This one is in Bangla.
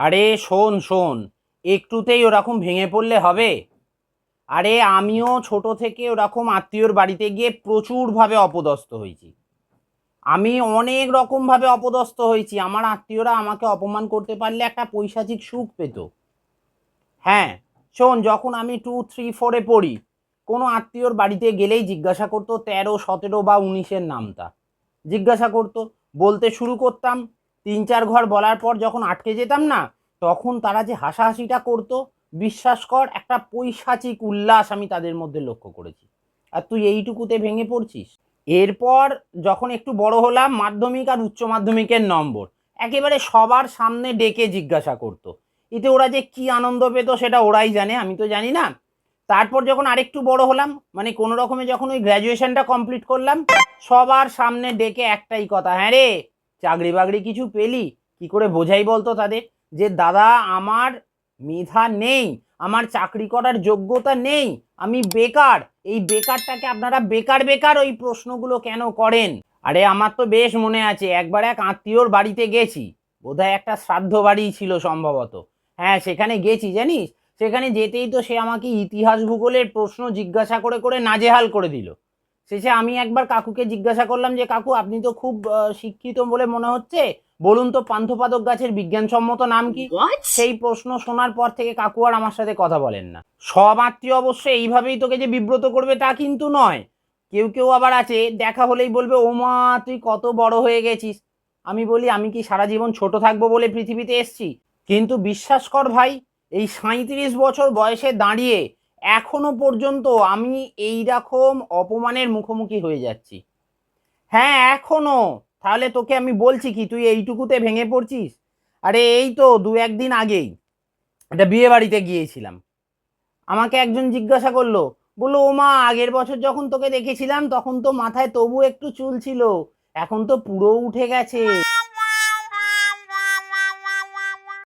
আরে শোন শোন, একটুতেই ওরকম ভেঙে পড়লে হবে? আরে আমিও ছোট থেকে ওরকম আত্মীয়র বাড়িতে গিয়ে প্রচুরভাবে অপদস্থ হয়েছি। আমি অনেক রকমভাবে অপদস্থ হয়েছি। আমার আত্মীয়রা আমাকে অপমান করতে পারলে একটা পৈশাচিক সুখ পেত। হ্যাঁ, শোন, যখন আমি 2, 3, 4-এ পড়ি, কোনো আত্মীয়র বাড়িতে গেলেই জিজ্ঞাসা করতো 13, 17 বা 19-এর নামটা জিজ্ঞাসা করতো। বলতে শুরু করতাম, 3, 4 ঘর বলার পর যখন আটকে যেতাম না, তখন তারা যে হাসাহাসিটা করতো, বিশ্বাস কর, একটা পৈশাচিক উল্লাস আমি তাদের মধ্যে লক্ষ্য করেছি। আর তুই এইটুকুতে ভেঙে পড়ছিস? এরপর যখন একটু বড় হলাম, মাধ্যমিক আর উচ্চ মাধ্যমিকের নম্বর একেবারে সবার সামনে ডেকে জিজ্ঞাসা করতো। এতে ওরা যে কি আনন্দ পেত সেটা ওরাই জানে, আমি তো জানি না। তারপর যখন আরেকটু বড় হলাম, মানে কোনো রকমে যখন ওই গ্র্যাজুয়েশনটা কমপ্লিট করলাম, সবার সামনে ডেকে একটাই কথা, হ্যাঁ রে, চাকরি বাকরি কিছু পেলি? কি করে বোঝাই বলতো তাদের যে দাদা, আমার মেধা নেই, আমার চাকরি করার যোগ্যতা নেই, আমি বেকার। এই বেকারটাকে আপনারা বেকার বেকার ওই প্রশ্নগুলো কেন করেন? আরে আমার তো বেশ মনে আছে, একবার এক আত্মীয়র বাড়িতে গেছি, বোধহয় একটা শ্রাদ্ধ বাড়ি ছিল সম্ভবত। হ্যাঁ, সেখানে গেছি জানিস। সেখানে যেতেই তো সে আমাকে ইতিহাস ভূগোলের প্রশ্ন জিজ্ঞাসা করে করে নাজেহাল করে দিল। শেষে আমি একবার কাকুকে জিজ্ঞাসা করলাম যে কাকু, আপনি তো খুব শিক্ষিত বলে মনে হচ্ছে, বলুন তো পান্থপাদক গাছের বিজ্ঞানসম্মত নাম কি? সেই প্রশ্ন শোনার পর থেকে কাকু আর আমার সাথে কথা বলেন না। সব আত্মীয় অবশ্য এইভাবেই তোকে যে বিব্রত করবে তা কিন্তু নয়। কেউ কেউ আবার আছে, দেখা হলেই বলবে, ও মা, তুই কত বড় হয়ে গেছিস। আমি বলি, আমি কি সারা জীবন ছোট থাকবো বলে পৃথিবীতে এসছি? কিন্তু বিশ্বাস কর ভাই, এই 37 বছর বয়সে দাঁড়িয়ে এখনো পর্যন্ত আমি এই রকম অপমানের মুখোমুখি হয়ে যাচ্ছি। হ্যাঁ, এখনো। তাহলে তোকে আমি বলছি কি, তুই এইটুকুতে ভেঙে পড়ছিস? আরে এই তো 2-1 দিন আগেই একটা বিয়ে বাড়িতে গিয়েছিলাম। আমাকে একজন জিজ্ঞাসা করলো, বললো, ও মা, আগের বছর যখন তোকে দেখেছিলাম তখন তো মাথায় তবু একটু চুল ছিল, এখন তো পুরো উঠে গেছে।